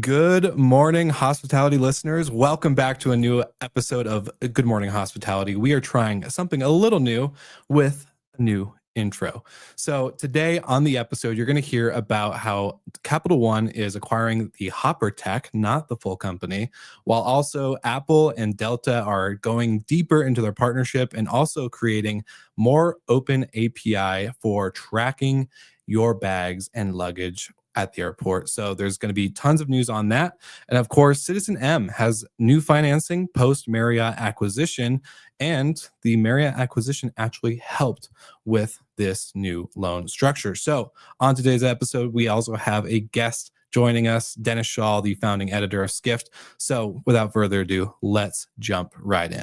Good morning, hospitality listeners. Welcome back to a new episode of Good Morning Hospitality. We are trying something a little new with a new intro. So today on the episode, you're going to hear about how Capital One is acquiring the Hopper Tech, not the full company, while also Apple and Delta are going deeper into their partnership and also creating more open API for tracking your bags and luggage at the airport. So there's going to be tons of news on that. And of course, CitizenM has new financing post Marriott acquisition, and the Marriott acquisition actually helped with this new loan structure. So on today's episode, we also have a guest joining us, Dennis Schaal, the founding editor of Skift. So without further ado, let's jump right in.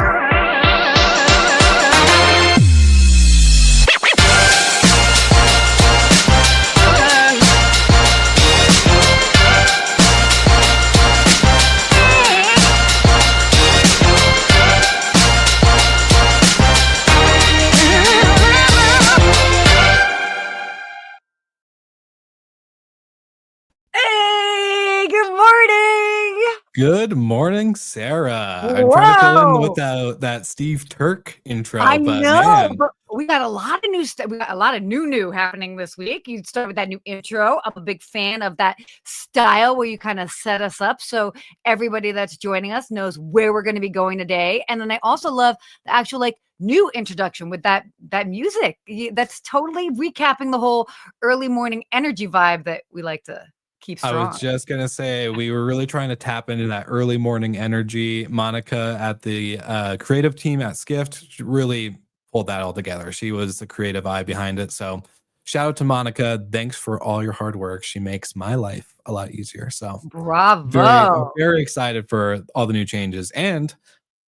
Good morning, Sarah. I'm trying to fill in with that Steve Turk intro. I know, but we got a lot of new stuff. We got a lot of new happening this week. You start with that new intro. I'm a big fan of that style where you kind of set us up so everybody that's joining us knows where we're going to be going today. And then I also love the actual new introduction with that music. That's totally recapping the whole early morning energy vibe that we like to keep strong. I was just going to say, we were really trying to tap into that early morning energy. Monica at the creative team at Skift really pulled that all together. She was the creative eye behind it. So shout out to Monica. Thanks for all your hard work. She makes my life a lot easier. So bravo. Very excited for all the new changes and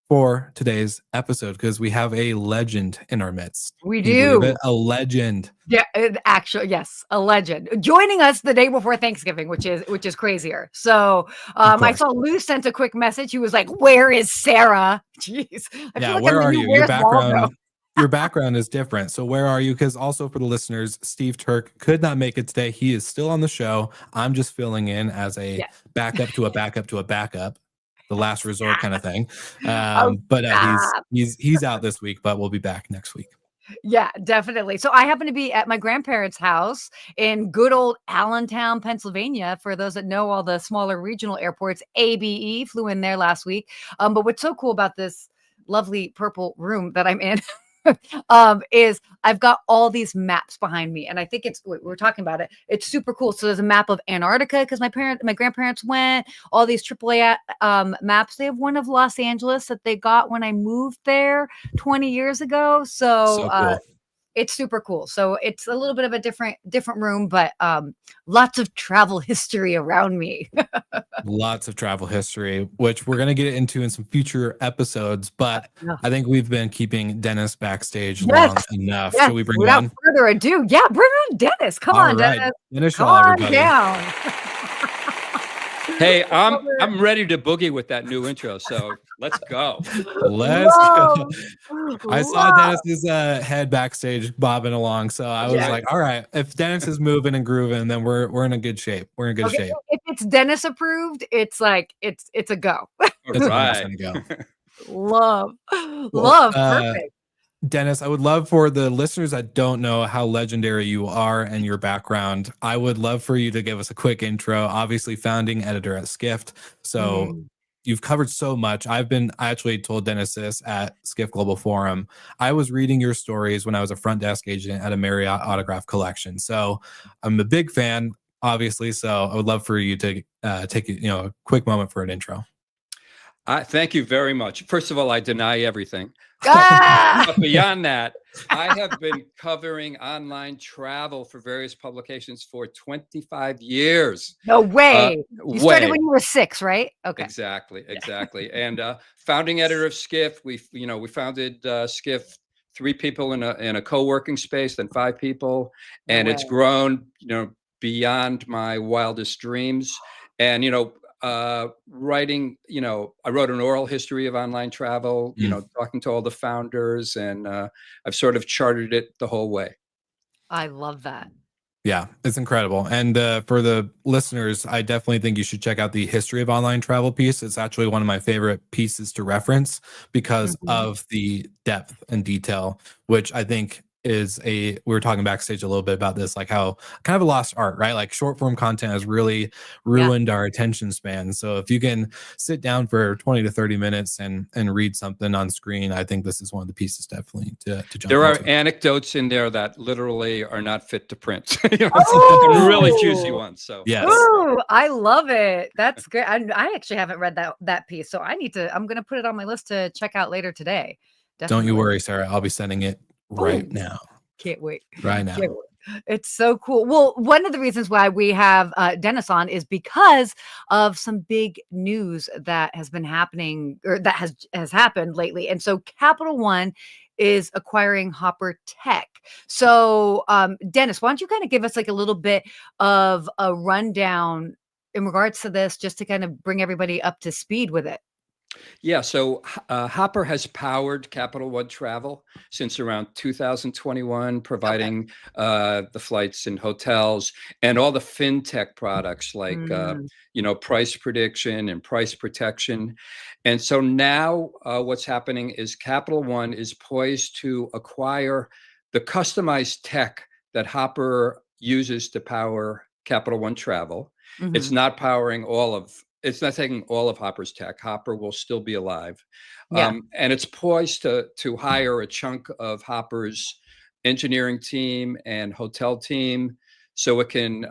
for today's episode, because we have a legend in our midst. We do. A legend. Yeah, actually, yes, a legend joining us the day before Thanksgiving, which is crazier. So I saw Lou sent a quick message. He was like, "Where is Sarah?" Jeez. Where are you? Your background is different. So where are you? Because also for the listeners, Steve Turk could not make it today. He is still on the show. I'm just filling in as a backup to a backup to a backup. The last resort kind of thing. He's out this week, but we'll be back next week. Yeah, definitely. So I happen to be at my grandparents' house in good old Allentown, Pennsylvania. For those that know all the smaller regional airports, ABE flew in there last week. But what's so cool about this lovely purple room that I'm in is I've got all these maps behind me, and I think we're talking about it. It's super cool. So there's a map of Antarctica because my grandparents went. All these AAA maps. They have one of Los Angeles that they got when I moved there 20 years ago. So cool. It's super cool. So it's a little bit of a different room, but lots of travel history around me. Lots of travel history, which we're going to get into in some future episodes. But I think we've been keeping Dennis backstage long enough. Yes. Should we bring Without on? further ado, bring on Dennis. Come on, Dennis. Dennis Come Schaal, on down. Hey, I'm ready to boogie with that new intro, so let's go. Let's go. I saw Dennis's head backstage bobbing along, so I was like, all right, if Dennis is moving and grooving, then we're in a good shape. We're in good shape. If it's Dennis approved, it's like it's a go. It's right. Go. Love, perfect. Dennis, I would love for the listeners that don't know how legendary you are and your background, I would love for you to give us a quick intro. Obviously, founding editor at Skift. So you've covered so much. I actually told Dennis this at Skift Global Forum. I was reading your stories when I was a front desk agent at a Marriott autograph collection. So I'm a big fan, obviously. So I would love for you to take a quick moment for an intro. Thank you very much. First of all, I deny everything. But beyond that, I have been covering online travel for various publications for 25 years. No way. You started when you were 6, right? Okay. Exactly. And founding editor of Skift, we founded Skift, 3 people in a co-working space, then 5 people, and it's grown, beyond my wildest dreams. And writing, I wrote an oral history of online travel, talking to all the founders, and I've sort of charted it the whole way. I love that. Yeah, it's incredible. And for the listeners, I definitely think you should check out the history of online travel piece. It's actually one of my favorite pieces to reference because Mhm. of the depth and detail, which I think is we were talking backstage a little bit about this, like how kind of a lost art, right? Like short form content has really Yeah. ruined our attention span. So if you can sit down for 20 to 30 minutes and read something on screen, I think this is one of the pieces definitely to jump There are into. anecdotes in there that literally are not fit to print. Some really juicy Oh! ones. So Yes. Ooh, I love it. That's great. I actually haven't read that piece, so I'm gonna put it on my list to check out later today. Don't you Definitely. worry, Sarah. I'll be sending it right Oh, now. can't wait. Right Can't now. wait. It's so cool. Well, one of the reasons why we have Dennis on is because of some big news that has been happening or that has happened lately. And so Capital One is acquiring Hopper Tech. So, Dennis, why don't you kind of give us like a little bit of a rundown in regards to this, just to kind of bring everybody up to speed with it? Yeah, so Hopper has powered Capital One Travel since around 2021, Okay. providing the flights and hotels and all the fintech products like Mm, price prediction and price protection. And so now what's happening is Capital One is poised to acquire the customized tech that Hopper uses to power Capital One Travel. It's mhm. not powering all of it's not taking all of Hopper's tech. Hopper will still be alive, Yeah. and it's poised to hire a chunk of Hopper's engineering team and hotel team, so it can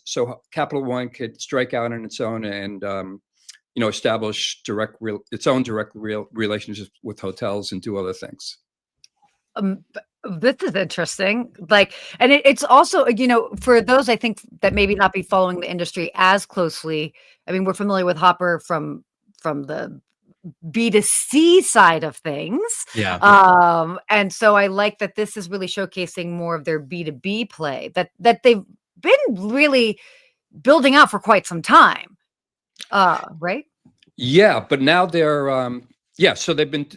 so Capital One could strike out on its own and establish its own direct relationships with hotels and do other things. This is interesting. Like, and it's also, for those I think that maybe not be following the industry as closely. I mean, we're familiar with Hopper from the B2C side of things. Yeah. And so I like that this is really showcasing more of their B2B play that they've been really building out for quite some time. Right? Yeah, but now so they've been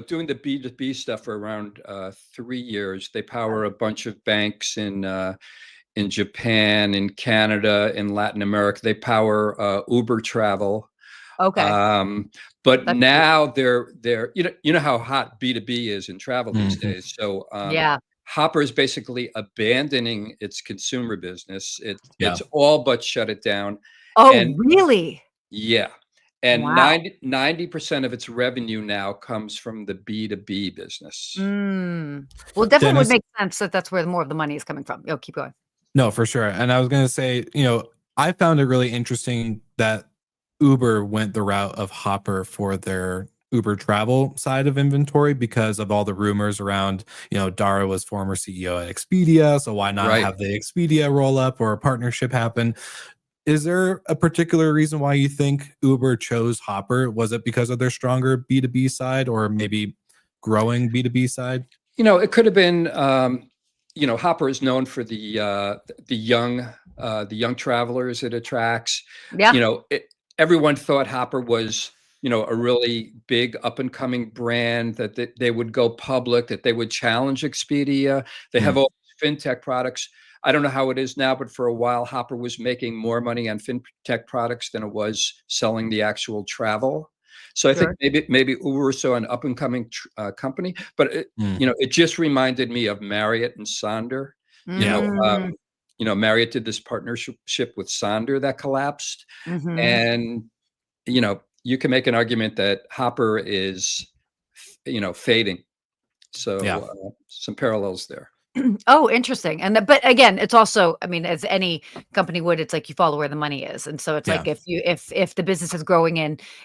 doing the B2B stuff for around 3 years. They power a bunch of banks in Japan, in Canada, in Latin America. They power Uber travel. Okay. But That's cool. now they're you know how hot B2B is in travel these Mhm. days. So Yeah. Hopper is basically abandoning its consumer business. Yeah. It's all but shut it down. Oh, And really? yeah. And Wow. 90% of its revenue now comes from the B2B business. Well, definitely would Dennis, make sense that that's where more of the money is coming from. Keep going. no, for sure. And I was going to say, I found it really interesting that Uber went the route of Hopper for their Uber travel side of inventory because of all the rumors around, Dara was former CEO at Expedia. So why not Right. have the Expedia roll up or a partnership happen? Is there a particular reason why you think Uber chose Hopper? Was it because of their stronger B2B side or maybe growing B2B side? It could have been. Hopper is known for the young travelers it attracts. Yeah. You know, everyone thought Hopper was a really big up and coming brand that they would go public, that they would challenge Expedia. They have Mm, all these fintech products. I don't know how it is now, but for a while, Hopper was making more money on fintech products than it was selling the actual travel. So I think Sure. maybe Uber saw an up and coming company, but mm, it just reminded me of Marriott and Sonder. You yeah. know, Mm, Marriott did this partnership with Sonder that collapsed, mhm. and you can make an argument that Hopper is, fading. Yeah. So some parallels there. Oh, interesting. But again, it's also, I mean, as any company would, it's like you follow where the money is. And so it's Yeah. like if the business is growing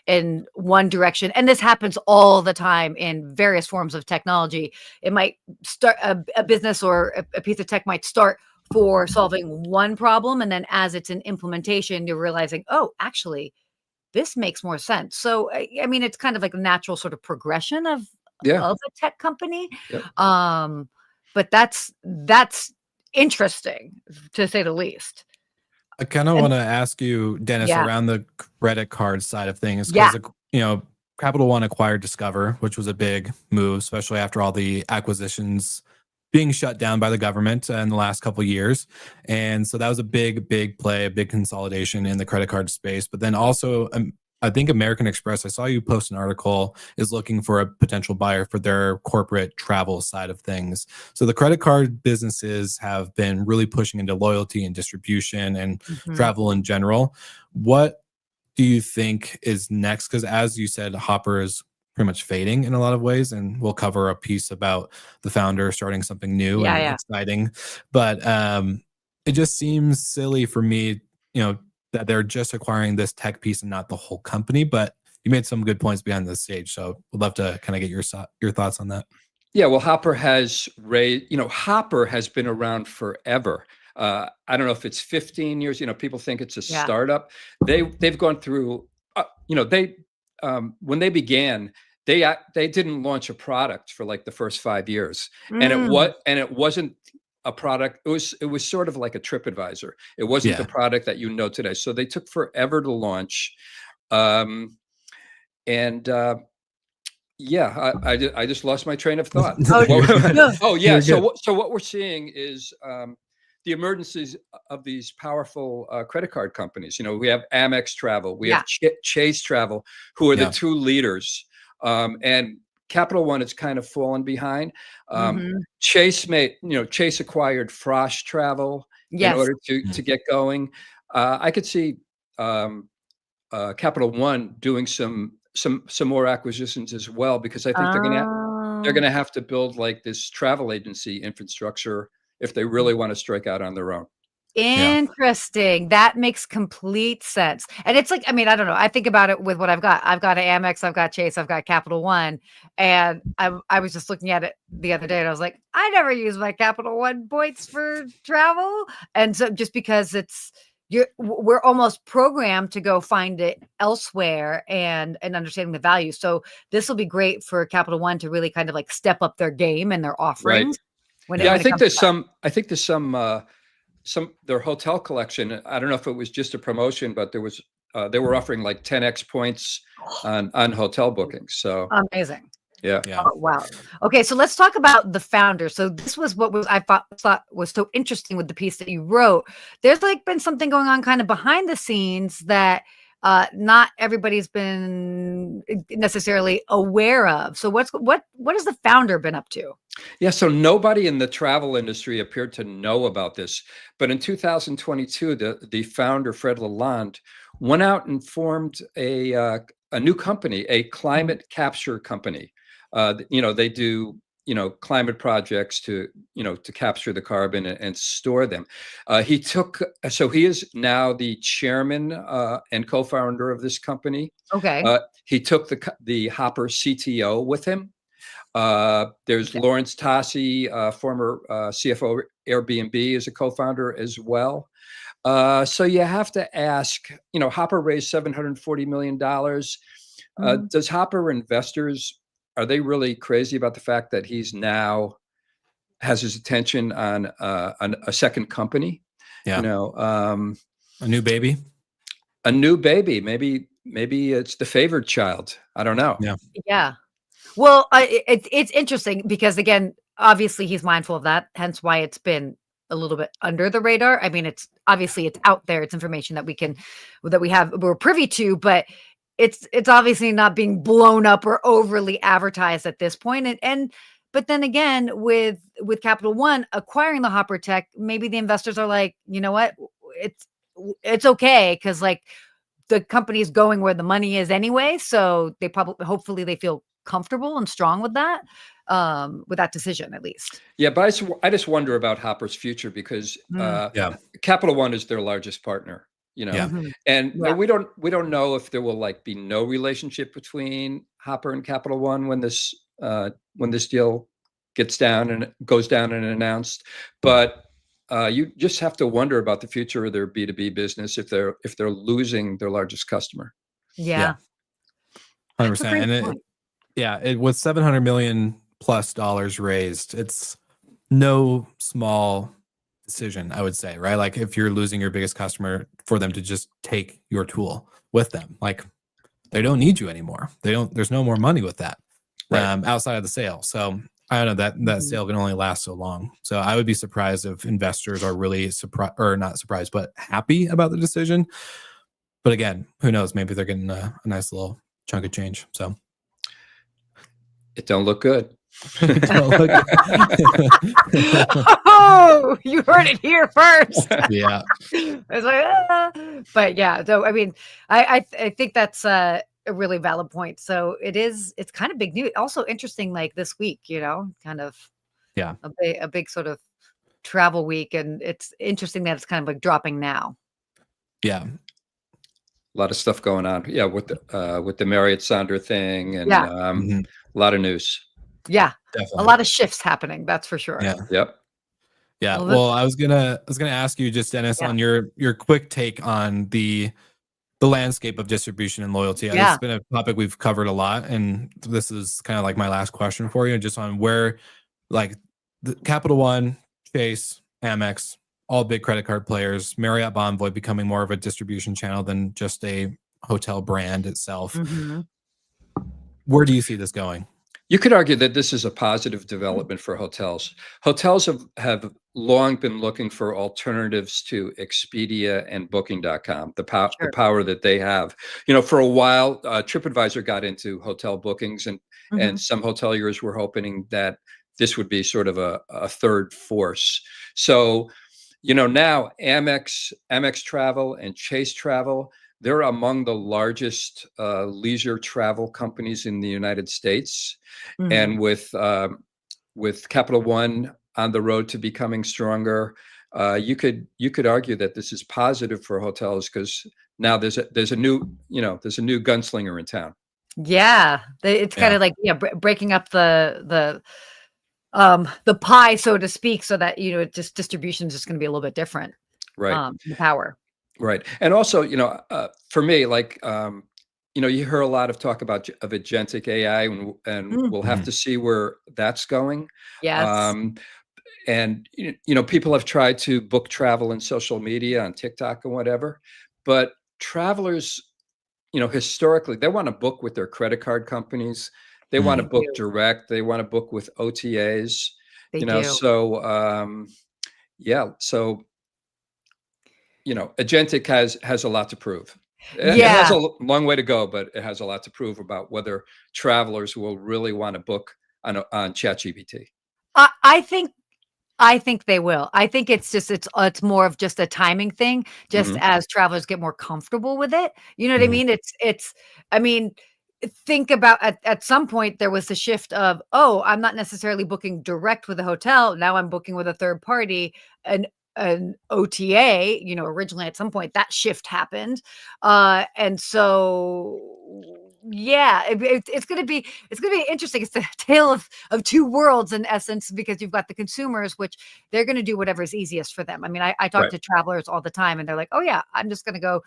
in one direction, and this happens all the time in various forms of technology, it might start a business or a piece of tech might start for solving one problem. And then as it's in implementation, you're realizing, oh, actually, this makes more sense. So I mean, it's kind of like a natural sort of progression Yeah. of a tech company. Yep. Um, but that's interesting to say the least. I kind of And want to ask you, Dennis, yeah, around the credit card side of things, yeah, because Capital One acquired Discover, which was a big move, especially after all the acquisitions being shut down by the government in the last couple of years. And so that was a big play, a big consolidation in the credit card space. But then also, I think American Express, I saw you post an article, is looking for a potential buyer for their corporate travel side of things. So the credit card businesses have been really pushing into loyalty and distribution and travel in general. What do you think is next? Because as you said, Hopper is pretty much fading in a lot of ways, and we'll cover a piece about the founder starting something new and exciting. But it just seems silly for me, that they're just acquiring this tech piece and not the whole company. But you made some good points behind the stage, so we'd love to kind of get your thoughts on that. Yeah, well, Hopper has been around forever. I don't know if it's 15 years. People think it's a startup. They've gone through. When they began, they didn't launch a product for like the first 5 years, and it wasn't a product. It was sort of like a TripAdvisor. It wasn't the product that you know today. So they took forever to launch, I just lost my train of thought. Yeah. So what we're seeing is the emergences of these powerful credit card companies. We have Amex Travel, we have Chase Travel, who are the two leaders, and Capital One has kind of fallen behind. Chase acquired Frosh Travel in order to get going. I could see Capital One doing some more acquisitions as well, because I think they're gonna have to build like this travel agency infrastructure if they really want to strike out on their own. Interesting. That makes complete sense. And it's like, I mean, I don't know. I think about it with what I've got. I've got an Amex, I've got Chase, I've got Capital One. And I was just looking at it the other day and I was like, I never use my Capital One points for travel. And so just because we're almost programmed to go find it elsewhere and understanding the value. So this will be great for Capital One to really kind of like step up their game and their offerings. I think there's some their hotel collection. I don't know if it was just a promotion, but they were offering like 10x points on hotel bookings. So amazing. Yeah. Oh, wow. Okay, so let's talk about the founder. So this was what I thought was so interesting with the piece that you wrote. There's like been something going on kind of behind the scenes that not everybody's been necessarily aware of. So what has the founder been up to? Yeah, so nobody in the travel industry appeared to know about this. But in 2022, the founder, Fred Lalonde, went out and formed a new company, a climate capture company. They do climate projects to capture the carbon and store them. He is now the chairman and co-founder of this company. Okay. He took the Hopper CTO with him. There's Lawrence Tassi, former CFO Airbnb, is a co-founder as well. So you have to ask, Hopper raised $740 million. Does Hopper investors, are they really crazy about the fact that he's now has his attention on a second company? Yeah. A new baby. A new baby. Maybe it's the favored child. I don't know. Yeah. Yeah. Well, it's interesting because, again, obviously he's mindful of that, hence why it's been a little bit under the radar. I mean, it's out there. It's information that we're privy to, but it's obviously not being blown up or overly advertised at this point. But then again, with Capital One acquiring the Hopper Tech, maybe the investors are like, you know what, it's okay because like the company is going where the money is anyway. So they hopefully they feel comfortable and strong with that decision at least. Yeah, but I just wonder about Hopper's future because Capital One is their largest partner, and we don't know if there will be no relationship between Hopper and Capital One when this deal goes down and announced. But you just have to wonder about the future of their B2B business if they're losing their largest customer. Yeah. 100%. And with $700 million plus raised, it's no small decision, I would say, right? Like if you're losing your biggest customer, for them to just take your tool with them, like they don't need you anymore. There's no more money with that outside of the sale. So I don't know that Mhm. sale can only last so long. So I would be surprised if investors are really surprised, or not surprised, but happy about the decision. But again, who knows? Maybe they're getting a nice little chunk of change. So It don't look good. don't look. Oh, you heard it here first. Yeah, It's like, but yeah. So I mean, I think that's a really valid point. So it's kind of big news. Also interesting, like this week, kind of yeah, a big sort of travel week, and it's interesting that it's kind of like dropping now. yeah, A lot of stuff going on. Yeah, with the Marriott Sonder thing, and Yeah, mhm, a lot of news. yeah, a definitely. lot of shifts happening. That's for sure. Yeah, Yep. yeah. Well, Well, I was gonna ask you just, Dennis, yeah, on your quick take on the landscape of distribution and loyalty. This yeah. has been a topic we've covered a lot, and this is kind of like my last question for you, just on where, like, the Capital One, Chase, Amex, all big credit card players, Marriott Bonvoy becoming more of a distribution channel than just a hotel brand itself. Hmm. Where do you see this going? You could argue that this is a positive development for hotels. Hotels have long been looking for alternatives to Expedia and Booking.com, the Sure. power that they have. For a while, TripAdvisor got into hotel bookings, and Hmm. some hoteliers were hoping that this would be sort of a third force. So, now Amex Travel and Chase Travel, they're among the largest leisure travel companies in the United States, Hmm. and with Capital One on the road to becoming stronger, you could argue that this is positive for hotels, because now there's a new gunslinger in town. Yeah, it's kind Yeah, of like breaking up the pie, so to speak, so that just distribution is just going to be a little bit different. Right. The power. Right. And also, for me, like, you hear a lot of talk of agentic AI, and Mm, we'll have mhm, to see where that's going. yes, Um, and people have tried to book travel in social media, on TikTok and whatever, but travelers, historically, they want to book with their credit card companies. They want mhm. to they book do. direct. They want to book with OTAs. They do. So yeah, so agentic has a lot to prove. It has a Yeah, long way to go, but it has a lot to prove about whether travelers will really want to book on ChatGPT. I think I think they will. I think it's more of just a timing thing, just Hmm. as travelers get more comfortable with it. You know what I Mhm. mean? It's I mean, think about at some point there was the shift of, oh, I'm not necessarily booking direct with a hotel. Now I'm booking with a third party, an an OTA, originally at some point that shift happened. And so yeah, it's gonna be interesting. It's the tale of two worlds in essence, because you've got the consumers, which they're going to do whatever's easiest for them. I mean, I talk Right. to travelers all the time and they're like, oh yeah, I'm just going to go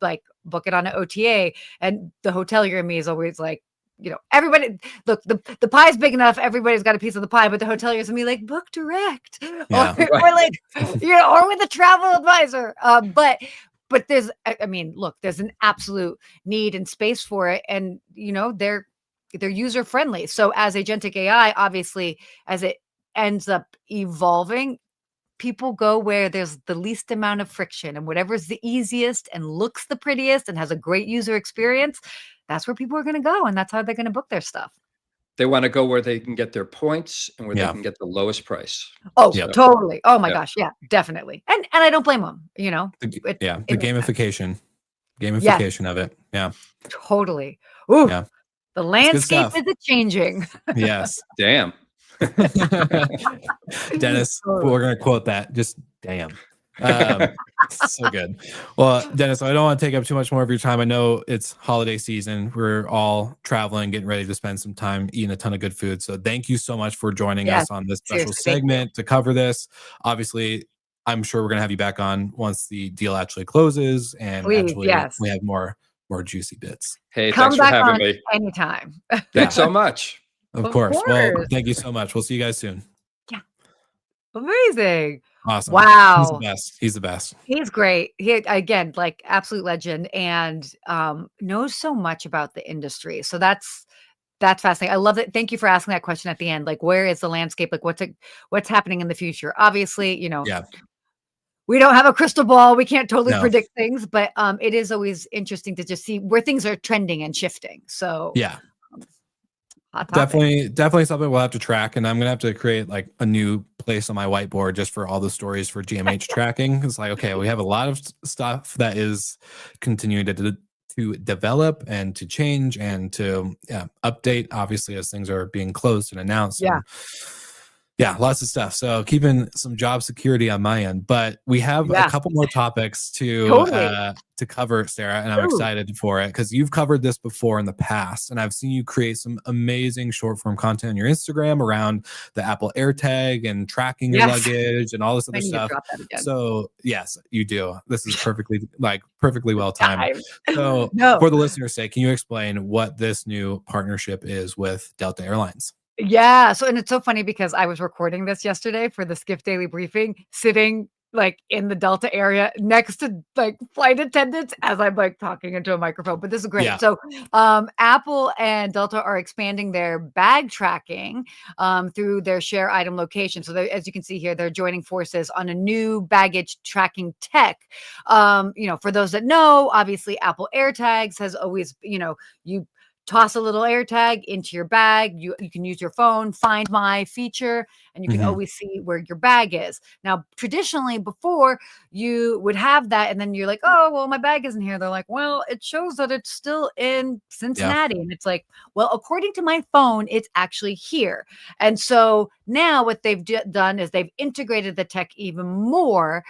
like book it on an OTA. And the hotelier in me is always like, everybody, look, the pie is big enough. Everybody's got a piece of the pie, but the hoteliers and me like book direct or, Yeah, Right. or like, or with a travel advisor. But I mean, look, there's an absolute need and space for it. And, they're user friendly. So as agentic AI, obviously, as it ends up evolving, people go where there's the least amount of friction, and whatever's the easiest and looks the prettiest and has a great user experience, that's where people are going to go. And that's how they're going to book their stuff. They want to go where they can get their points and where they yeah, can get the lowest price. Oh, yep. So, totally. Oh my yeah. gosh. Yeah, definitely. And I don't blame them, it, Yeah, the it makes sense. Yes, gamification of it. Yeah, totally. Ooh, yeah, the it's good landscape stuff. is a changing. Yes. Damn. Dennis, we're Totally. gonna quote that. Just damn. Um, so good. Well, Dennis, I don't want to take up too much more of your time. I know it's holiday season. We're all traveling, getting ready to spend some time eating a ton of good food. So thank you so much for joining Yes, us on this special seriously, thank you. segment to cover this. Obviously, I'm sure we're gonna have you back on once the deal actually closes and Please, actually yes. we have more juicy bits. Hey, thanks Come for back having on me. anytime. Yeah, Thanks so much. of Of course. Well, course. thank you so much. We'll see you guys soon. Yeah, amazing. Awesome. He's the Wow. best. He's the best. He's great. He again, like absolute legend, and knows so much about the industry. So That's fascinating. I love it. Thank you for asking that question at the end. Like, where is the landscape? Like, what's happening in the future? Obviously, Yeah. we don't have a crystal ball. We can't totally No. predict things, but it is always interesting to just see where things are trending and shifting. So Yeah. hot topic. Definitely something we'll have to track, and I'm gonna have to create like a new place on my whiteboard just for all the stories for GMH tracking. It's like, okay, we have a lot of stuff that is continuing to develop and to change and to update, obviously, as things are being closed and announced. Yeah. And yeah, lots of stuff. So keeping some job security on my end, but we have a Yeah. couple more topics Totally. to cover, Sarah, and I'm Ooh. excited for it because you've covered this before in the past, and I've seen you create some amazing short form content on your Instagram around the Apple AirTag and tracking your Yes. luggage and all this I other need to stuff. drop that again. So yes, you do. This is perfectly well timed. Time. So No. for the listener's sake, can you explain what this new partnership is with Delta Airlines? Yeah. So, and it's so funny because I was recording this yesterday for the Skift Daily Briefing, sitting like in the Delta area next to like flight attendants as I'm like talking into a microphone. But this is great. Yeah. So, Apple and Delta are expanding their bag tracking through their share item location. So, as you can see here, they're joining forces on a new baggage tracking tech. For those that know, obviously, Apple AirTags has always, you toss a little AirTag into your bag. You can use your phone, Find My feature, and you can Mhm. always see where your bag is. Now, traditionally, before you would have that, and then you're like, oh, well, my bag isn't here. They're like, well, it shows that it's still in Cincinnati. And it's like, well, according to my phone, it's actually here. And so now what they've done is they've integrated the tech even more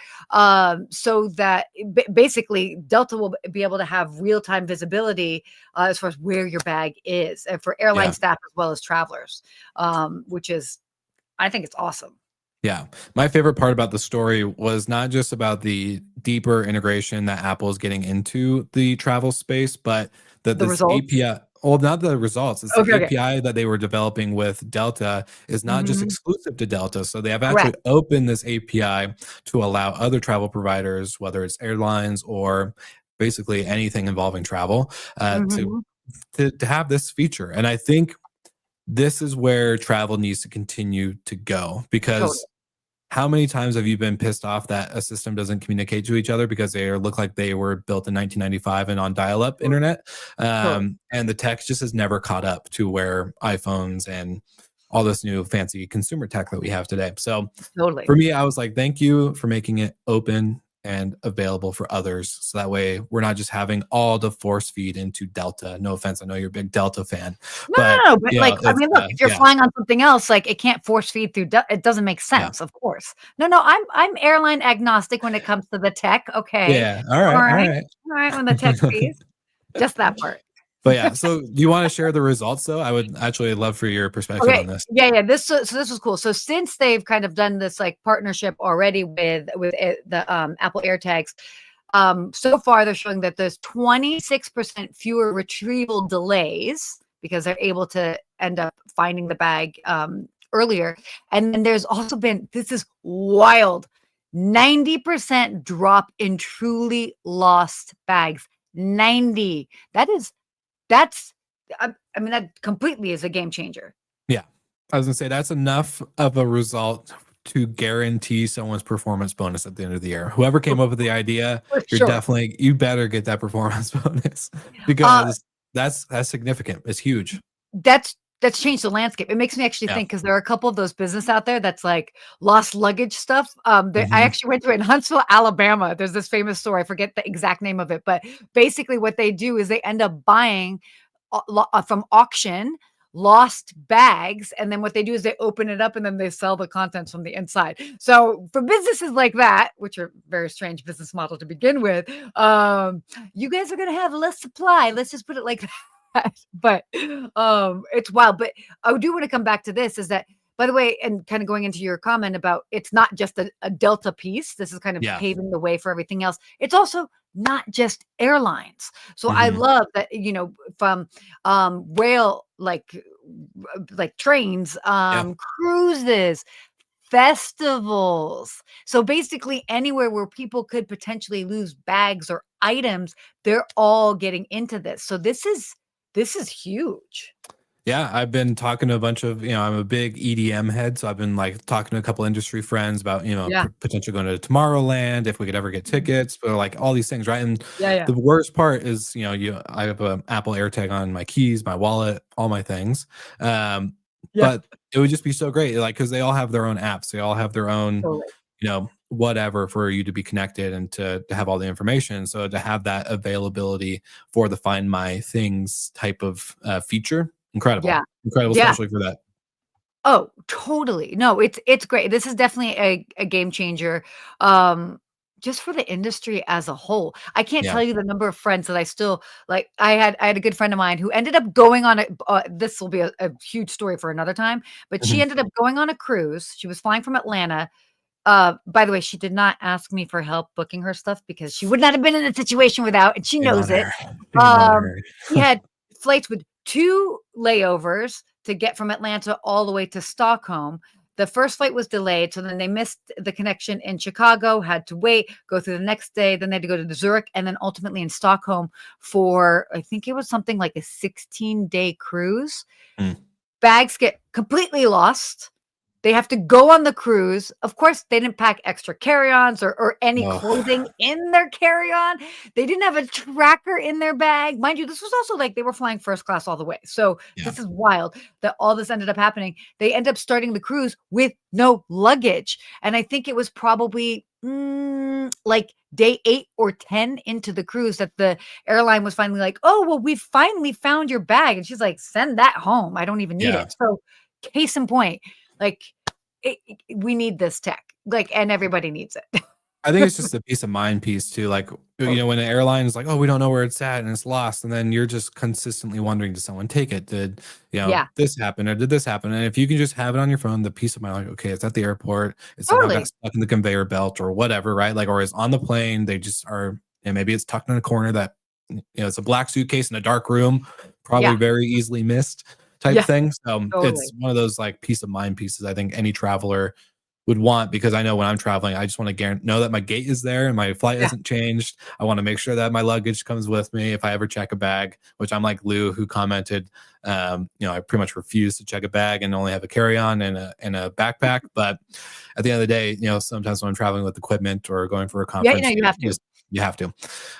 so that basically Delta will be able to have real-time visibility as far as where your bag is, and for airline Yeah. staff as well as travelers, which is, I think it's awesome. Yeah. My favorite part about the story was not just about the deeper integration that Apple is getting into the travel space, but that The this results. API, well, not the results, it's Okay. the Okay. API that they were developing with Delta is not just Mhm. exclusive to Delta. So they have actually Correct. opened this API to allow other travel providers, whether it's airlines or basically anything involving travel, Mhm. to have this feature. And I think this is where travel needs to continue to go Totally. because how many times have you been pissed off that a system doesn't communicate to each other because they look like they were built in 1995 and on dial-up internet? Totally. And the tech just has never caught up to where iPhones and all this new fancy consumer tech that we have today. So Totally. for me, I was like, thank you for making it open and available for others. So that way we're not just having all the force feed into Delta. No offense. I know you're a big Delta fan, but No, but you like, know, I it's mean, look, if you're yeah, flying on something else, like it can't force feed through. It doesn't make yeah. sense, of course. No, I'm airline agnostic when it comes to the tech. Okay, Yeah. All all right. All right, right. all right. When the tech piece, just that part. But yeah, so do you want to share the results though? I would actually love for your perspective Okay. on this. Yeah. So this was cool. So since they've kind of done this like partnership already with the Apple AirTags, so far they're showing that there's 26% fewer retrieval delays because they're able to end up finding the bag earlier. And then there's also been, this is wild, 90% drop in truly lost bags. 90. That's I mean, that completely is a game changer. Yeah. I was gonna say that's enough of a result to guarantee someone's performance bonus at the end of the year. Whoever came up with the idea, For sure. you better get that performance bonus Uh, because that's significant. It's huge. that's changed the landscape. It makes me actually Yeah. think because there are a couple of those business out there that's like lost luggage stuff. I Mhm. actually went to it in Huntsville, Alabama. There's this famous store. I forget the exact name of it, but basically what they do is they end up buying from auction lost bags, and then what they do is they open it up and then they sell the contents from the inside. So for businesses like that, which are very strange business model to begin with, you guys are going to have less supply. Let's just put it like that. But it's wild. But I do want to come back to this is that, by the way, and kind of going into your comment about it's not just a Delta piece. This is kind of Yeah. paving the way for everything else. It's also not just airlines. So I Mhm. love that, from rail, like trains, Yeah. cruises, festivals. So basically anywhere where people could potentially lose bags or items, they're all getting into this. So this is huge. Yeah, I've been talking to a bunch of, I'm a big EDM head, so I've been like talking to a couple industry friends about, Yeah. potentially going to Tomorrowland if we could ever get Mhm. tickets, but like all these things, right? And Yeah, yeah. the worst part is, I have a Apple AirTag on my keys, my wallet, all my things. Um, Yeah. but it would just be so great, like because they all have their own apps, they all have their own, Totally. whatever for you to be connected and to have all the information. So to have that availability for the Find My Things type of feature, Yeah. incredible, Yeah. especially for that. Oh, totally. No, it's great. This is definitely a game changer, um, just for the industry as a whole. I can't Yeah. tell you the number of friends that I still like. I had a good friend of mine who ended up going on a. This will be a huge story for another time, but she Mhm. ended up going on a cruise. She was flying from Atlanta. By the way, she did not ask me for help booking her stuff because she would not have been in a situation without, and she Shame on knows it. her. Shame on her. She had flights with 2 layovers to get from Atlanta all the way to Stockholm. The first flight was delayed, so then they missed the connection in Chicago, had to wait, go through the next day, then they had to go to Zurich, and then ultimately in Stockholm for, I think it was something like a 16-day cruise. Mm. Bags get completely lost. They have to go on the cruise. Of course, they didn't pack extra carry-ons or any Ugh. clothing in their carry-on. They didn't have a tracker in their bag. Mind you, this was also like they were flying first class all the way. So Yeah. this is wild that all this ended up happening. They end up starting the cruise with no luggage. And I think it was probably like day 8 or 10 into the cruise that the airline was finally like, "Oh, well, we finally found your bag." And she's like, "Send that home. I don't even need Yeah. it." So case in point, like we need this tech, like, and everybody needs it. I think it's just a peace of mind piece too. Like, Totally. when an airline is like, "Oh, we don't know where it's at and it's lost," and then you're just consistently wondering, "Did someone take it? Did Yeah, this happen or did this happen?" And if you can just have it on your phone, the peace of mind, like, okay, it's at the airport, it somehow got totally. stuck in the conveyor belt or whatever, right? Like, or is on the plane, they just are, and maybe it's tucked in a corner that it's a black suitcase in a dark room, probably Yeah, very easily missed type yeah, thing. So it's totally. one of those like peace of mind pieces. I think any traveler would want, because I know when I'm traveling, I just want to know that my gate is there and my flight Yeah, hasn't changed. I want to make sure that my luggage comes with me if I ever check a bag, which I'm like Lou, who commented, I pretty much refuse to check a bag and only have a carry-on and a backpack. But at the end of the day, sometimes when I'm traveling with equipment or going for a yeah, conference, you have to. you have to.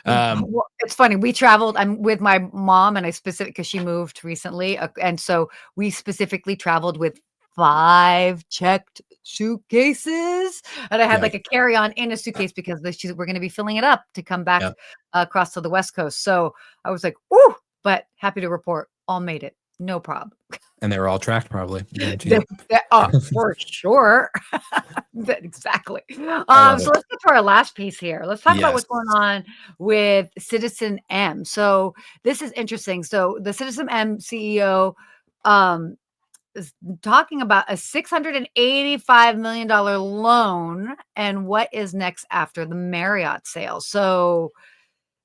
Um, Well, it's funny. We traveled. I'm with my mom, and I specific because she moved recently, and so we specifically traveled with 5 checked suitcases, and I had yeah, like a carry-on in a suitcase because we're going to be filling it up to come back yeah, across to the West Coast. So I was like, "Ooh!" But happy to report, all made it, no problem. and they were all tracked, probably, guaranteed. For sure. Exactly. I love So it. let's get to our last piece here. Let's talk about Yes. what's going on with Citizen M. So this is interesting. So the Citizen M CEO um, is talking about a $685 million loan and what is next after the Marriott sale. So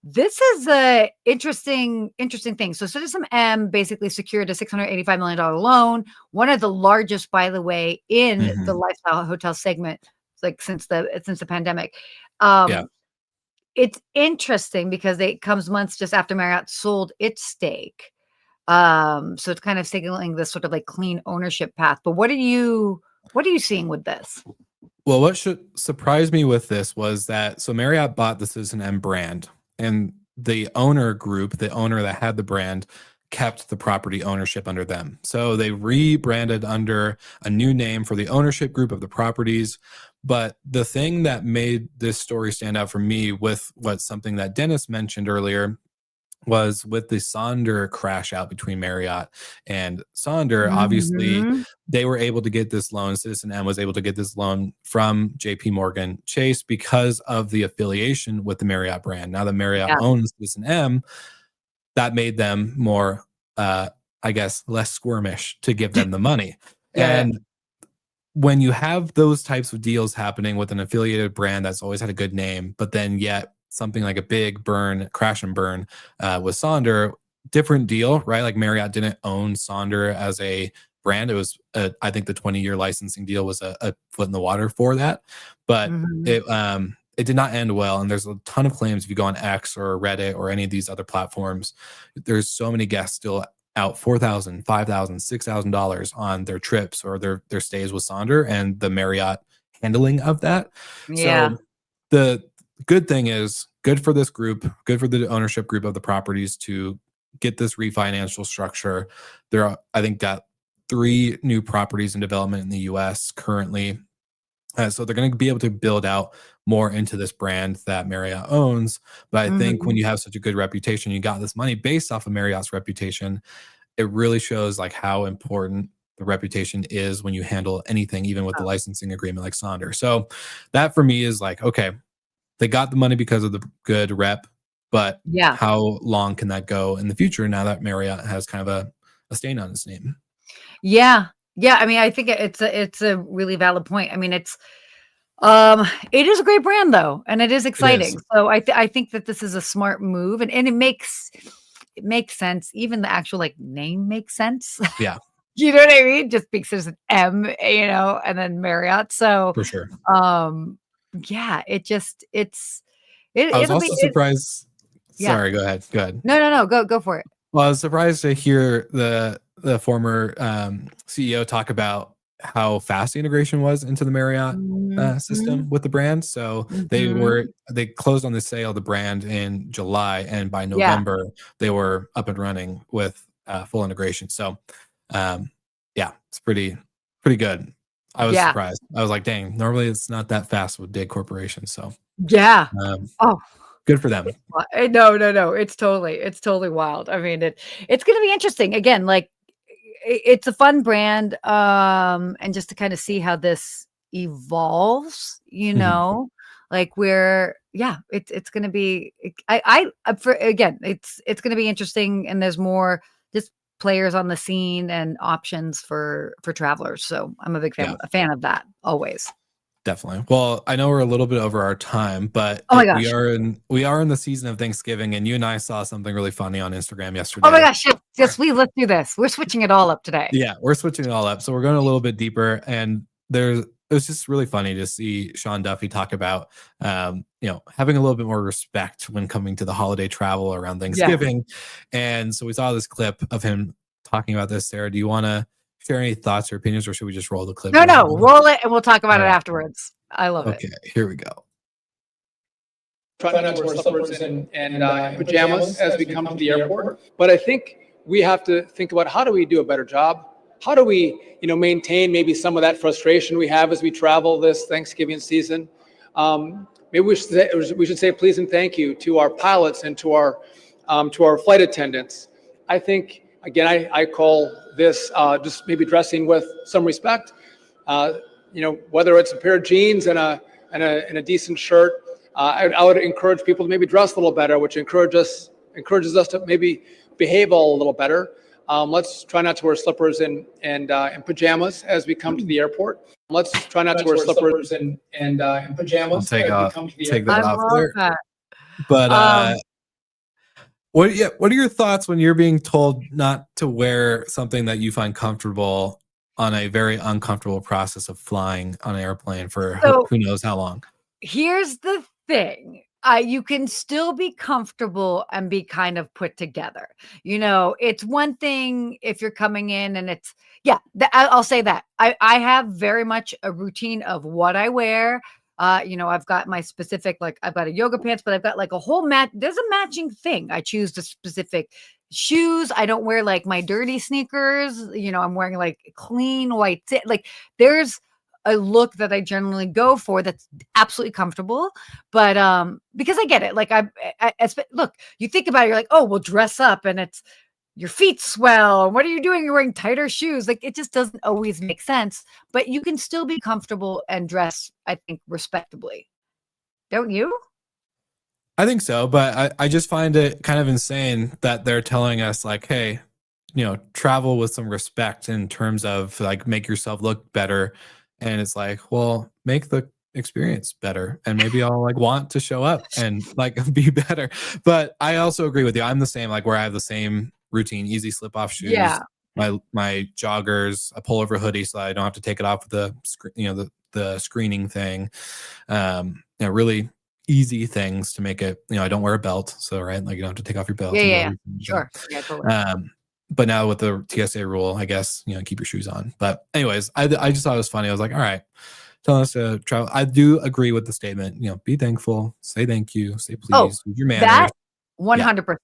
this is a interesting thing. So Citizen M basically secured a $685 million loan, one of the largest, by the way, in the Mhm. lifestyle hotel segment, like since the pandemic. Yeah. Um, it's interesting because it comes months just after Marriott sold its stake. So it's kind of signaling this sort of like clean ownership path. But what are you seeing with this? Well, what should surprise me with this was that so Marriott bought the Citizen M brand, and the owner group, the owner that had the brand, kept the property ownership under them. So they rebranded under a new name for the ownership group of the properties. But the thing that made this story stand out for me with what's something that Dennis mentioned earlier was with the Sonder crash out between Marriott and Sonder. Obviously, Mhm. they were able to get this loan. Citizen M was able to get this loan from JP Morgan Chase because of the affiliation with the Marriott brand. Now that Marriott Yeah, owns Citizen M, that made them more, I guess, less squirmish to give them the money. yeah, yeah. And when you have those types of deals happening with an affiliated brand that's always had a good name, but then yet something like a big burn, crash and burn with Sonder, different deal, right? Like Marriott didn't own Sonder as a brand. It was, I think the 20-year licensing deal was a foot in the water for that, but Mhm. it did not end well. And there's a ton of claims if you go on X or Reddit or any of these other platforms. There's so many guests still out $4,000, $5,000, $6,000 on their trips or their stays with Sonder and the Marriott handling of that. Yeah. So the good thing is good for this group, good for the ownership group of the properties to get this refinancial structure. There are, I think, got 3 new properties in development in the US currently. So they're going to be able to build out more into this brand that Marriott owns. But I think when Mhm. you have such a good reputation, you got this money based off of Marriott's reputation, it really shows like how important the reputation is when you handle anything, even with the Oh, licensing agreement like Sonder. So that for me is like, okay, they got the money because of the good rep, but yeah. how long can that go in the future now that Marriott has kind of a stain on its name? Yeah. Yeah, I mean, I think it's a really valid point. I mean, it is a great brand though, and it is It is. exciting. So I think that this is a smart move, and it makes sense. Even the actual like name makes sense. Yeah, You know what I mean? Just because there's an M, and then Marriott. So, for sure. um, yeah, I was it'll be also it. surprised. Yeah. Sorry, go ahead. Go ahead. No, no, no. Go for it. Well, I was surprised to hear the former CEO talk about how fast the integration was into the Marriott Mhm, system with the brand. So mhm. they closed on the sale of the brand in July, and by Yeah, November they were up and running with full integration. So um, yeah, it's pretty good. I was yeah, surprised. I was like, dang, normally it's not that fast with big corporations. So yeah. um, Oh, good for them. no, no, no. It's totally wild. I mean, it's gonna be interesting. Again, like it's a fun brand, and just to kind of see how this evolves, Mhm. like where, yeah, it's gonna be. For again, it's gonna be interesting, and there's more just players on the scene and options for travelers. So I'm a big Yeah. fan of that always. Definitely. Well, I know we're a little bit over our time, but Oh my we gosh. are in the season of Thanksgiving, and you and I saw something really funny on Instagram Oh my yesterday. gosh. Yes, yes, let's do this. We're switching it all up today. Yeah, we're switching it all up, so we're going a little bit deeper, and it was just really funny to see Sean Duffy talk about having a little bit more respect when coming to the holiday travel around Yeah. Thanksgiving, and so we saw this clip of him talking about this. Sarah, do you want to share any thoughts or opinions, or should we just roll the clip No, here and no, go? roll it and we'll talk about All it right. afterwards. I love it. Okay, here we go. Try not to wear slippers and pajamas as we come to the airport. But I think we have to think about how do we do a better job? How do we, maintain maybe some of that frustration we have as we travel this Thanksgiving season? Maybe we should say please and thank you to our pilots and to our flight attendants. I think again I call this just maybe dressing with some respect. Whether it's a pair of jeans and a decent shirt. I would encourage people to maybe dress a little better, which encourages us to maybe behave a little better. Let's try not to wear slippers and pajamas as we come to the airport. Let's try not to wear slippers and I'll pajamas take as we come to the take airport. that I off love there. that. But Um, what are your thoughts when you're being told not to wear something that you find comfortable on a very uncomfortable process of flying on an airplane for so who knows how long? here's the thing. You can still be comfortable and be kind of put together. It's one thing if you're coming in and yeah, I'll say that. I have very much a routine of what I wear. I've got my specific, like, I've got a yoga pants, but I've got like a whole there's a matching thing. I choose the specific shoes. I don't wear like my dirty sneakers. I'm wearing like clean white, like there's a look that I generally go for that's absolutely comfortable. But because I get it, like look, you think about it, you're like, oh, well, dress up, and it's your feet swell. What are you doing? You're wearing tighter shoes. Like it just doesn't always make sense. But you can still be comfortable and dress, I think, respectably. Don't you? I think so, but I just find it kind of insane that they're telling us like, hey, travel with some respect in terms of like make yourself look better. And it's like, well, make the experience better. And maybe I'll like want to show up and like be better. But I also agree with you. I'm the same, like where I have the same routine, easy slip off shoes, Yeah. my joggers, a pullover hoodie so I don't have to take it off with the screening thing. Really easy things to make it, I don't wear a belt. So, right. Like you don't have to take off your belt Yeah. and Yeah. do Yeah. everything. So, Sure. Yeah. Totally. but now with the TSA rule, I guess, keep your shoes on. But anyways, I just thought it was funny. I was like, all right, telling us to travel. I do agree with the statement, be thankful, say thank you, say please, use your manners. That 100%.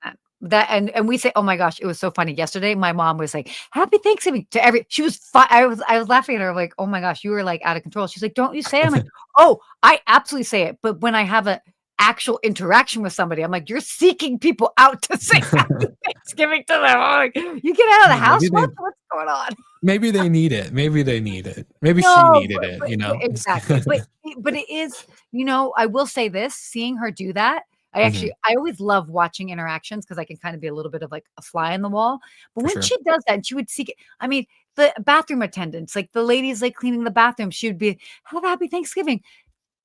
That and we say, oh my gosh, it was so funny. Yesterday, my mom was like, "Happy Thanksgiving" to every. She was fine. I was laughing at her like, "Oh my gosh, you were like out of control." She's like, "Don't you say it?" I'm like, "Oh, I absolutely say it." But when I have a actual interaction with somebody, I'm like, "You're seeking people out to say Happy Thanksgiving to them." I'm like, "You get out of the house? What's going on?" Maybe they need it. Maybe they need it. Maybe No, she needed it. Exactly. But it is. I will say this: seeing her do that. I always love watching interactions because I can kind of be a little bit of like a fly on the wall. But when she does that, and she would seek it. I mean, the bathroom attendants, like the ladies like cleaning the bathroom, she would be, "Have a happy Thanksgiving."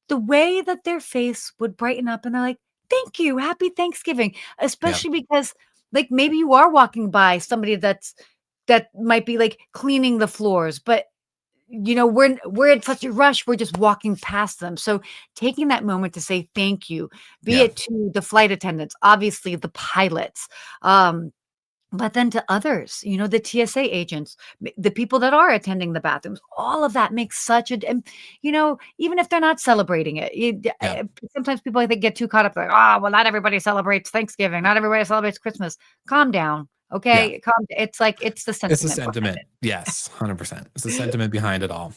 The way that their face would brighten up and they're like, "Thank you, happy Thanksgiving." Especially because like maybe you are walking by somebody that might be like cleaning the floors, but we're in such a rush. We're just walking past them. So taking that moment to say thank you, be it to the flight attendants, obviously the pilots, but then to others, the TSA agents, the people that are attending the bathrooms, all of that makes such and even if they're not celebrating it, sometimes people I think get too caught up like, oh, well, not everybody celebrates Thanksgiving. Not everybody celebrates Christmas. Calm down. Okay. It's like, it's the sentiment. It's the sentiment. Yes. 100%. It's the sentiment behind it all.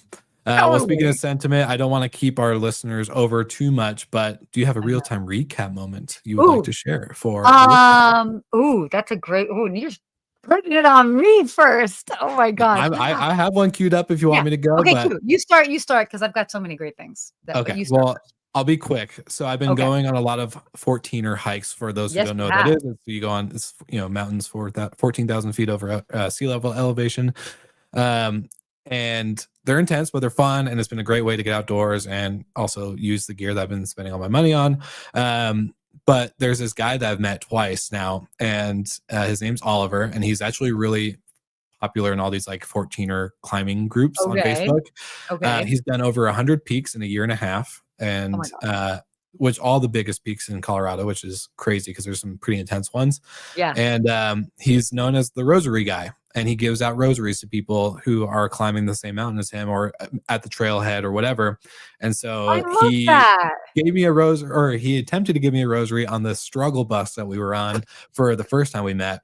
Well, speaking of sentiment, I don't want to keep our listeners over too much, but do you have a real-time recap moment you would like to share for? That's a great. You're putting it on me first. Oh my god! I have one queued up if you want me to go. Okay, but... You start because I've got so many great things. Okay. Well, I'll be quick. So I've been going on a lot of 14er hikes. For those who don't know what that is, you go on mountains for that 14,000 feet over sea level elevation. And they're intense, but they're fun. And it's been a great way to get outdoors and also use the gear that I've been spending all my money on. But there's this guy that I've met twice now, and his name's Oliver, and he's actually really popular in all these like 14er climbing groups on Facebook. He's done over 100 peaks in a year and a half, and which all the biggest peaks in Colorado, which is crazy because there's some pretty intense ones. And he's known as the rosary guy, and he gives out rosaries to people who are climbing the same mountain as him or at the trailhead or whatever. And so he gave me a rosary, or he attempted to give me a rosary on the struggle bus that we were on for the first time we met.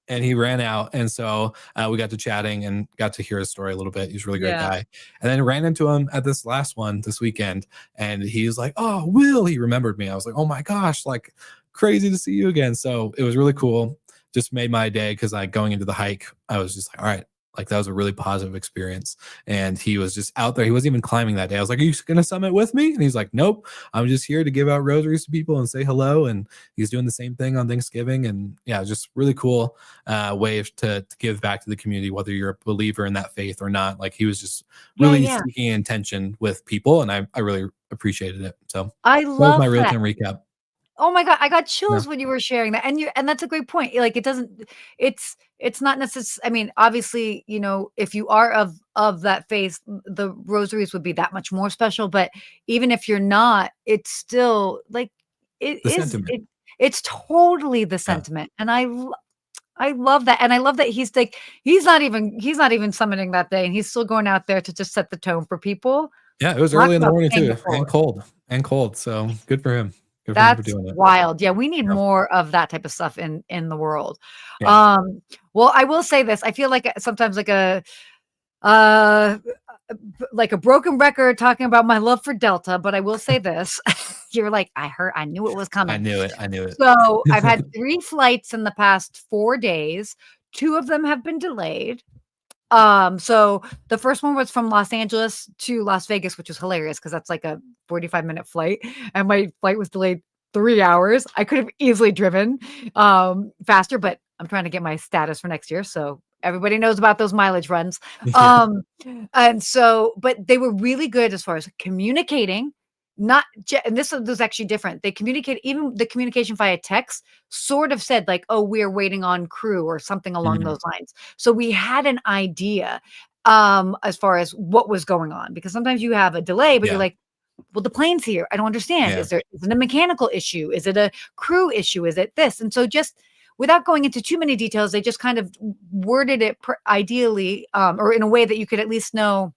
And he ran out, and so we got to chatting and got to hear his story a little bit. He's a really great guy. And then ran into him at this last one this weekend, and he was like, "Oh, Will," he remembered me. I was like, "Oh my gosh, like crazy to see you again." So it was really cool. Just made my day because going into the hike, I was just like, all right, like that was a really positive experience. And he was just out there. He wasn't even climbing that day. I was like, "Are you going to summit with me?" And he's like, "Nope, I'm just here to give out rosaries to people and say hello." And he's doing the same thing on Thanksgiving. And just really cool way to give back to the community, whether you're a believer in that faith or not. Like he was just really seeking intention with people. And I really appreciated it. So I love my real-time recap. Oh my god, I got chills when you were sharing that. And that's a great point. Like it's not necessary. I mean, obviously, if you are of that faith, the rosaries would be that much more special. But even if you're not, it's still like it's totally the sentiment. And I love that. And I love that he's like, he's not even summiting that day, and he's still going out there to just set the tone for people. Yeah, it was early in the morning too, and cold. So good for him. That's wild. Yeah, we need more of that type of stuff in the world. Well, I will say this. I feel like sometimes like a broken record talking about my love for Delta, but I will say this. You're like, I knew it was coming. I knew it. So I've had 3 flights in the past 4 days. 2 of them have been delayed. So the first one was from Los Angeles to Las Vegas, which was hilarious because that's like a 45-minute flight, and my flight was delayed 3 hours. I could have easily driven faster, but I'm trying to get my status for next year, so everybody knows about those mileage runs. And so, but they were really good as far as communicating. And this was actually different. They communicate, even the communication via text sort of said like, "Oh, we're waiting on crew," or something along those lines. So we had an idea as far as what was going on, because sometimes you have a delay, but you're like, "Well, the plane's here. I don't understand. Is it a mechanical issue? Is it a crew issue? Is it this?" And so just without going into too many details, they just kind of worded it ideally, or in a way that you could at least know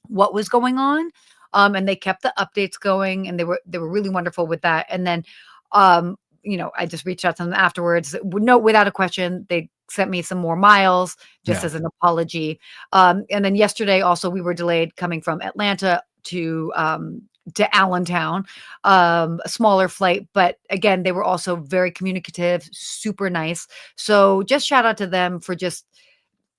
what was going on. And they kept the updates going, and they were really wonderful with that. And then, I just reached out to them afterwards. No, without a question, they sent me some more miles just as an apology. And then yesterday also we were delayed coming from Atlanta to Allentown, a smaller flight, but again, they were also very communicative, super nice. So just shout out to them for just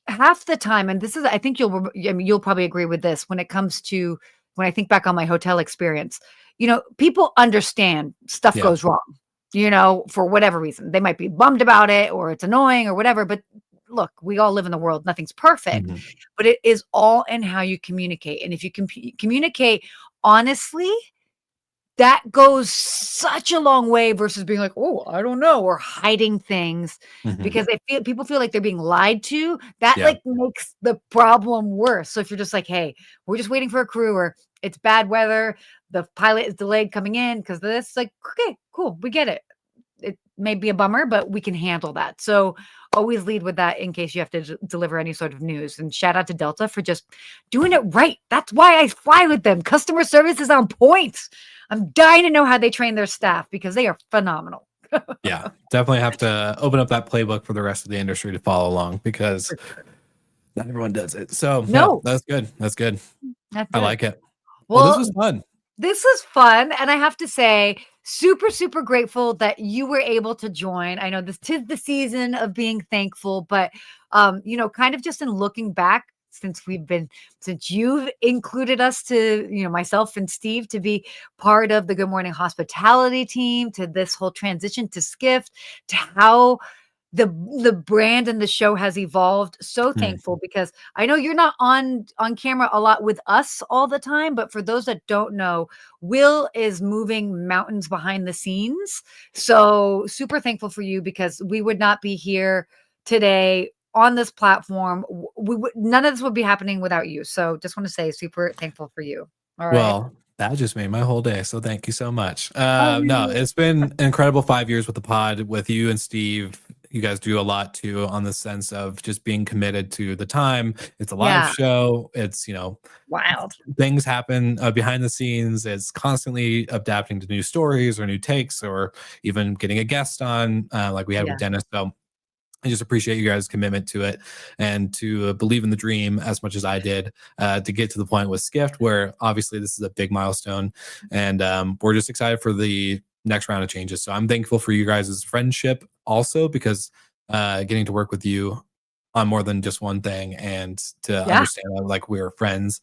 half the time. And this is, I think you'll probably agree with this when it comes to when I think back on my hotel experience, people understand stuff goes wrong, for whatever reason. They might be bummed about it or it's annoying or whatever, but look, we all live in the world. Nothing's perfect, but it is all in how you communicate. And if you can communicate honestly, that goes such a long way versus being like, oh, I don't know, or hiding things because people feel like they're being lied to. That like makes the problem worse. So if you're just like, hey, we're just waiting for a crew, or it's bad weather, the pilot is delayed coming in because of this, like, okay, cool, we get it. It may be a bummer, but we can handle that. So always lead with that in case you have to deliver any sort of news. And shout out to Delta for just doing it right. That's why I fly with them. Customer service is on point. I'm dying to know how they train their staff because they are phenomenal. Yeah, definitely have to open up that playbook for the rest of the industry to follow along because not everyone does it. So no, that's good. That's good. I like it. Well, this was fun. This is fun. And I have to say, super, super grateful that you were able to join. I know this is the season of being thankful, but, kind of just in looking back, since you've included us to, myself and Steve to be part of the Good Morning Hospitality team, to this whole transition to Skift, to how the brand and the show has evolved. So thankful because I know you're not on camera a lot with us all the time, but for those that don't know, Will is moving mountains behind the scenes. So super thankful for you because we would not be here today on this platform. None of this would be happening without you. So just want to say super thankful for you. All right. Well, that just made my whole day. So thank you so much. No, it's been an incredible 5 years with the pod with you and Steve. You guys do a lot too on the sense of just being committed to the time. It's a live show. It's, wild things happen behind the scenes. It's constantly adapting to new stories or new takes or even getting a guest on like we had with Dennis. So I just appreciate you guys' commitment to it and to believe in the dream as much as I did to get to the point with Skift, where obviously this is a big milestone. And we're just excited for the next round of changes. So I'm thankful for you guys' friendship also because getting to work with you on more than just one thing and to understand like we were friends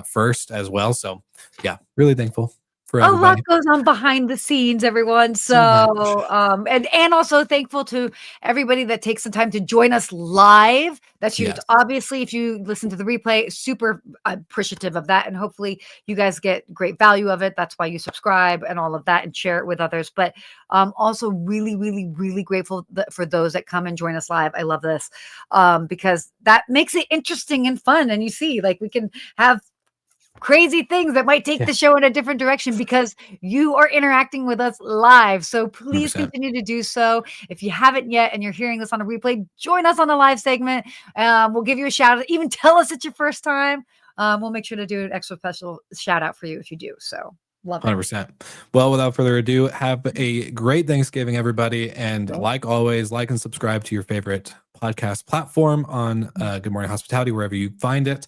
first as well. So yeah, really thankful. A lot goes on behind the scenes, everyone. So, and also thankful to everybody that takes the time to join us live. That's huge. Yes. Obviously, if you listen to the replay, super appreciative of that. And hopefully you guys get great value of it. That's why you subscribe and all of that and share it with others. But also really, really, really grateful for those that come and join us live. I love this because that makes it interesting and fun. And you see, like, we can have crazy things that might take the show in a different direction because you are interacting with us live. So please 100%. Continue to do so. If you haven't yet and you're hearing this on a replay, join us on the live segment. We'll give you a shout out. Even tell us it's your first time. We'll make sure to do an extra special shout out for you if you do. So love it. 100%. Well, without further ado, have a great Thanksgiving, everybody. And like always, like and subscribe to your favorite podcast platform on Good Morning Hospitality, wherever you find it.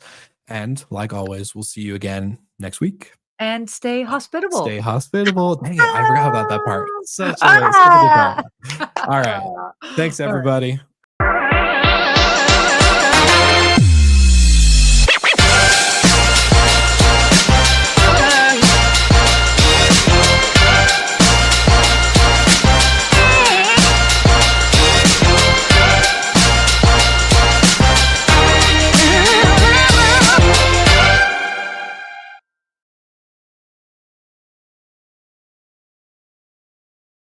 And like always, we'll see you again next week. And stay hospitable. Stay hospitable. Dang it, I forgot about that part. Such a good part. All right. Thanks, everybody.